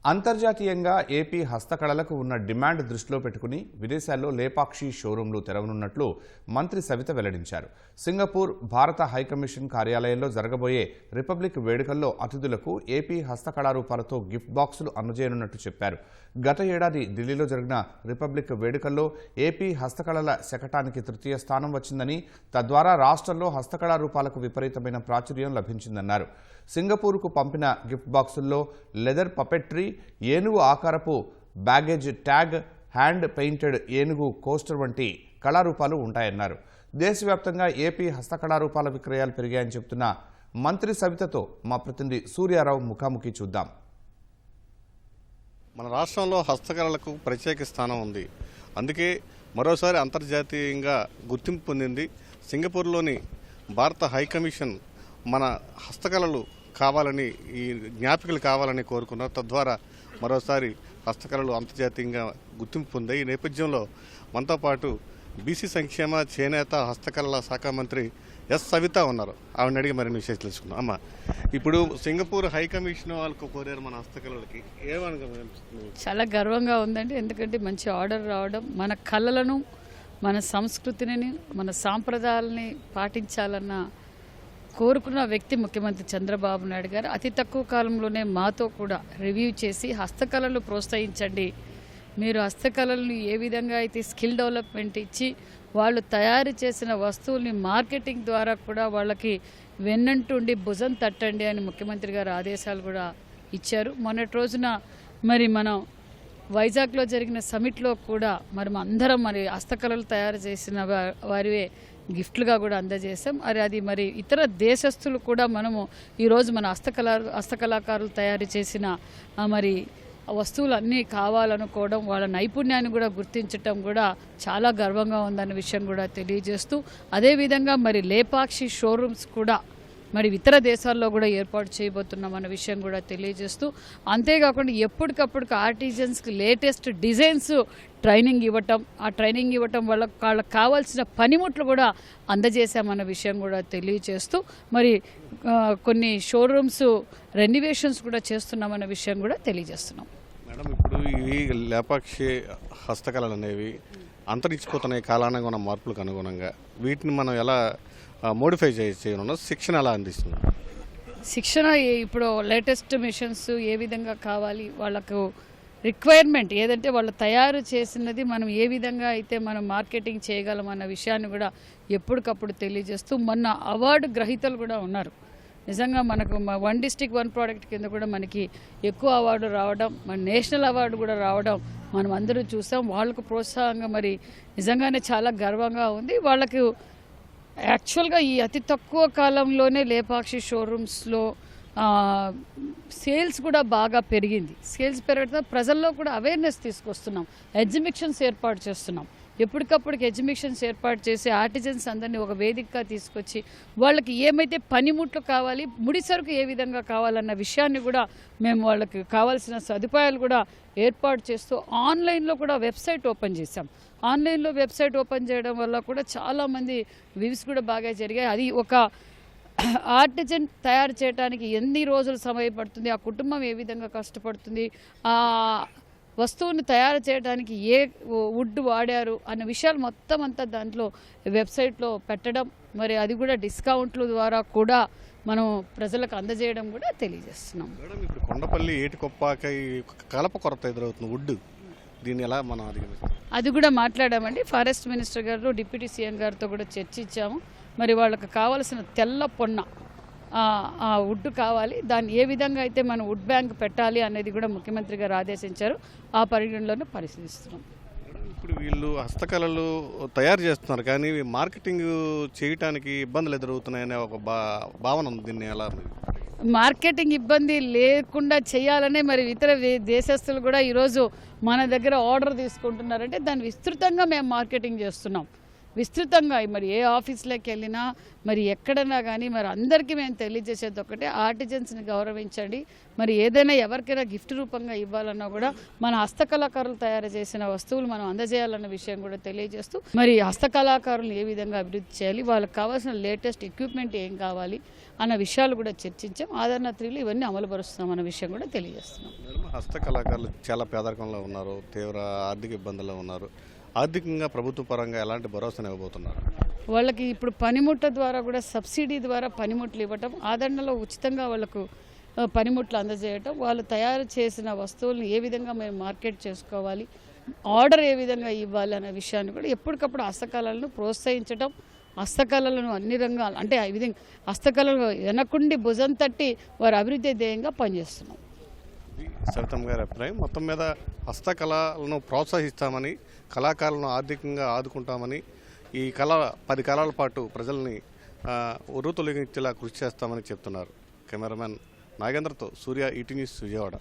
అంతర్జాతీయంగా ఏపీ హస్తకళలకు ఉన్న డిమాండ్ దృష్టిలో పెట్టుకుని విదేశాల్లో లేపాక్షి షోరూంలు తెరవనున్నట్లు మంత్రి సవిత వెల్లడించారు. సింగపూర్ భారత హైకమిషన్ కార్యాలయంలో జరగబోయే రిపబ్లిక్ వేడుకల్లో అతిథులకు ఏపీ హస్తకళారూపాలతో గిఫ్ట్ బాక్సులు అందజేయనున్నట్టు చెప్పారు. గత ఏడాది ఢిల్లీలో జరిగిన రిపబ్లిక్ వేడుకల్లో ఏపీ హస్తకళల శకటానికి తృతీయ స్థానం వచ్చిందని, తద్వారా రాష్ట్రంలో హస్తకళారూపాలకు విపరీతమైన ప్రాచుర్యం లభించిందన్నారు. సింగపూర్కు పంపిన గిఫ్ట్ బాక్సుల్లో లెదర్ పపెట్రీ, ఏనుగు ఆకారపు బ్యాగేజ్ ట్యాగ్, హ్యాండ్ పెయింటెడ్ ఏనుగు కోస్టర్ వంటి కళారూపాలు ఉంటాయన్నారు. దేశవ్యాప్తంగా ఏపీ హస్తకళారూపాల విక్రయాలు పెరిగాయని చెబుతున్న మంత్రి సవితతో మా ప్రతినిధి సూర్యారావు ముఖాముఖి చూద్దాం. మన రాష్ట్రంలో హస్తకళలకు ప్రత్యేక స్థానం ఉంది. అందుకే మరోసారి అంతర్జాతీయంగా గుర్తింపు పొందింది. సింగపూర్లోని భారత హైకమిషన్ మన హస్తకళలు కావాలని, ఈ జ్ఞాపికలు కావాలని కోరుకున్నారు. తద్వారా మరోసారి హస్తకళలు అంతర్జాతీయంగా గుర్తింపు పొందాయి. ఈ నేపథ్యంలో మనతో పాటు బీసీ సంక్షేమ, చేనేత, హస్తకళల శాఖ మంత్రి ఎస్ సవిత ఉన్నారు. ఆవిడని అడిగి మరిన్ని విషయాలు తెలుసుకుందాం. అమ్మ, ఇప్పుడు సింగపూర్ హైకమిషన్ వాళ్ళకు కోరారు మన హస్తకళలకి, ఏమనుకుంటున్నారు? చాలా గర్వంగా ఉందండి. ఎందుకంటే మంచి ఆర్డర్ రావడం, మన కళలను, మన సంస్కృతిని, మన సాంప్రదాయాలని పాటించాలన్న కోరుకున్న వ్యక్తి ముఖ్యమంత్రి చంద్రబాబు నాయుడు గారు. అతి తక్కువ కాలంలోనే మాతో కూడా రివ్యూ చేసి హస్తకళలు ప్రోత్సహించండి, మీరు హస్తకళలను ఏ విధంగా అయితే స్కిల్ డెవలప్మెంట్ ఇచ్చి వాళ్ళు తయారు చేసిన వస్తువుల్ని మార్కెటింగ్ ద్వారా కూడా వాళ్ళకి వెన్నంటుండి భుజం తట్టండి అని ముఖ్యమంత్రి గారు ఆదేశాలు కూడా ఇచ్చారు. మొన్నటి రోజున మరి మనం వైజాగ్లో జరిగిన సమిట్లో కూడా మరి అందరం మరి హస్తకళలు తయారు చేసిన వారివే గిఫ్ట్లుగా కూడా అందజేసాం. అది మరి ఇతర దేశస్తులు కూడా మనము ఈరోజు మన హస్తకళాకారులు తయారు చేసిన మరి వస్తువులు అన్నీ కావాలనుకోవడం, వాళ్ళ నైపుణ్యాన్ని కూడా గుర్తించటం కూడా చాలా గర్వంగా ఉందన్న విషయం కూడా తెలియజేస్తూ, అదేవిధంగా మరి లేపాక్షి షోరూమ్స్ కూడా మరి ఇతర దేశాల్లో కూడా ఏర్పాటు చేయబోతున్నాం అన్న విషయం కూడా తెలియజేస్తూ, అంతేకాకుండా ఎప్పటికప్పుడు ఆర్టిజన్స్కి లేటెస్ట్ డిజైన్స్ ట్రైనింగ్ ఇవ్వటం వాళ్ళకి కావాల్సిన పనిముట్లు కూడా అందజేశామన్న విషయం కూడా తెలియజేస్తూ, మరి కొన్ని షోరూమ్స్ రెన్యువేషన్స్ కూడా చేస్తున్నామన్న విషయం కూడా తెలియజేస్తున్నాం. మేడం, ఇప్పుడు ఈ లేపాక్షి హస్తకళలు అనేవి అంతరించిపోతున్నాయి కాలానికి ఉన్న మార్పులకు అనుగుణంగా. వీటిని మనం ఎలా మోడిఫై చేయనున్నా, శిక్షణ ఎలా అందిస్తున్నాం? శిక్షణ ఇప్పుడు లేటెస్ట్ మిషన్స్ ఏ విధంగా కావాలి, వాళ్ళకు రిక్వైర్మెంట్ ఏదంటే వాళ్ళు తయారు చేసినది మనం ఏ విధంగా అయితే మనం మార్కెటింగ్ చేయగలం అన్న విషయాన్ని కూడా ఎప్పటికప్పుడు తెలియజేస్తూ, మొన్న అవార్డు గ్రహీతలు కూడా ఉన్నారు. నిజంగా మనకు వన్ డిస్ట్రిక్ట్ వన్ ప్రోడక్ట్ కింద కూడా మనకి ఎక్కువ అవార్డు రావడం, మన నేషనల్ అవార్డు కూడా రావడం మనం అందరూ చూసాం. వాళ్ళకు ప్రోత్సాహంగా మరి నిజంగానే చాలా గర్వంగా ఉంది. వాళ్ళకు యాక్చువల్గా ఈ అతి తక్కువ కాలంలోనే లేపాక్షి షోరూమ్స్లో సేల్స్ కూడా బాగా పెరిగింది. సేల్స్ పెరగడం ప్రజల్లో కూడా అవేర్నెస్ తీసుకొస్తున్నాం, ఎగ్జిబిషన్స్ ఏర్పాటు చేస్తున్నాం. ఎప్పటికప్పటికి ఎగ్జిబిషన్స్ ఏర్పాటు చేసి ఆర్టిజన్స్ అందరినీ ఒక వేదికగా తీసుకొచ్చి వాళ్ళకి ఏమైతే పనిముట్లు కావాలి, ముడి సరుకు ఏ విధంగా కావాలన్న విషయాన్ని కూడా మేము వాళ్ళకి కావాల్సిన సదుపాయాలు కూడా ఏర్పాటు చేస్తూ ఆన్లైన్లో కూడా వెబ్సైట్ ఓపెన్ చేశాం. ఆన్లైన్లో వెబ్సైట్ ఓపెన్ చేయడం వల్ల కూడా చాలామంది వ్యూస్ కూడా బాగా జరిగాయి. అది ఒక ఆర్టిజన్ తయారు చేయడానికి ఎన్ని రోజులు సమయం పడుతుంది, ఆ కుటుంబం ఏ విధంగా కష్టపడుతుంది, ఆ వస్తువుని తయారు చేయడానికి ఏ వుడ్ వాడారు అన్న విషయాలు మొత్తం అంతా దాంట్లో వెబ్సైట్లో పెట్టడం, మరి అది కూడా డిస్కౌంట్ల ద్వారా కూడా మనం ప్రజలకు అందజేయడం కూడా తెలియజేస్తున్నాం. మేడం, ఇప్పుడు కొండపల్లి ఏటికొప్పాక కలప కొరత ఎదురవుతుంది వుడ్, దీన్ని ఎలా మనం అధిగమిస్తాం? అది కూడా మాట్లాడామండి. ఫారెస్ట్ మినిస్టర్ గారు, డిప్యూటీ సీఎం గారితో కూడా చర్చించాము. మరి వాళ్ళకి కావాల్సిన తెల్ల పొన్న ఆ వుడ్ కావాలి, దాన్ని ఏ విధంగా అయితే మనం వుడ్ బ్యాంక్ పెట్టాలి అనేది కూడా ముఖ్యమంత్రి గారు ఆదేశించారు. ఆ పరిగణలోనే పరిశీలిస్తున్నాం. ఇప్పుడు వీళ్ళు హస్తకళలు తయారు చేస్తున్నారు కానీ మార్కెటింగ్ చేయడానికి ఇబ్బందులు ఎదురవుతున్నాయనే ఒక భావన ఉంది. దీన్ని ఎలా? మార్కెటింగ్ ఇబ్బంది లేకుండా చేయాలనే మరి ఇతర దేశస్తులు కూడా ఈరోజు మన దగ్గర ఆర్డర్ తీసుకుంటున్నారంటే దాన్ని విస్తృతంగా మేము మార్కెటింగ్ చేస్తున్నాం. విస్తృతంగా మరి ఏ ఆఫీస్లోకి వెళ్ళినా మరి ఎక్కడన్నా కానీ మరి అందరికీ మేము తెలియజేసేది ఒకటే, ఆర్టిజన్స్ని గౌరవించండి. మరి ఏదైనా ఎవరికైనా గిఫ్ట్ రూపంగా ఇవ్వాలన్నా కూడా మన హస్తకళాకారులు తయారు చేసిన వస్తువులు మనం అందజేయాలన్న విషయం కూడా తెలియజేస్తూ, మరి హస్తకళాకారులు ఏ విధంగా అభివృద్ధి చేయాలి, వాళ్ళకి కావాల్సిన లేటెస్ట్ ఎక్విప్మెంట్ ఏం కావాలి అన్న విషయాలు కూడా చర్చించాం. ఆదరణ 3లో ఇవన్నీ అమలుపరుస్తున్నాం అన్న విషయం కూడా తెలియజేస్తున్నాం. హస్తకళాకారులు చాలా పేదరికంలో ఉన్నారు, తీవ్ర ఆర్థిక ఇబ్బందుల్లో ఉన్నారు. ఆర్థికంగా ప్రభుత్వ పరంగా ఎలాంటి భరోసాను ఇవ్వబోతున్నారు? వాళ్ళకి ఇప్పుడు పనిముట్ల ద్వారా కూడా సబ్సిడీ ద్వారా పనిముట్లు ఇవ్వటం, ఆదరణలో ఉచితంగా వాళ్ళకు పనిముట్లు అందజేయటం, వాళ్ళు తయారు చేసిన వస్తువులను ఏ విధంగా మేము మార్కెట్ చేసుకోవాలి, ఆర్డర్ ఏ విధంగా ఇవ్వాలి అనే విషయాన్ని కూడా ఎప్పటికప్పుడు హస్తకళలను ప్రోత్సహించడం, హస్తకళలను అన్ని రంగాలు అంటే ఈ విధంగా హస్తకళలు వెనకుండి భుజం తట్టి వారి అభివృద్ధి ధ్యేయంగా పనిచేస్తున్నాం. సవితమ్మ గారి అభిప్రాయం మొత్తం మీద హస్తకళలను ప్రోత్సహిస్తామని, కళాకారులను ఆర్థికంగా ఆదుకుంటామని, ఈ 10 కాలాల పాటు ప్రజల్ని ఉర్రు తొలగించేలా కృషి చేస్తామని చెప్తున్నారు. కెమెరామెన్ నాగేంద్రతో సూర్య, ఈటీ న్యూస్, విజయవాడ.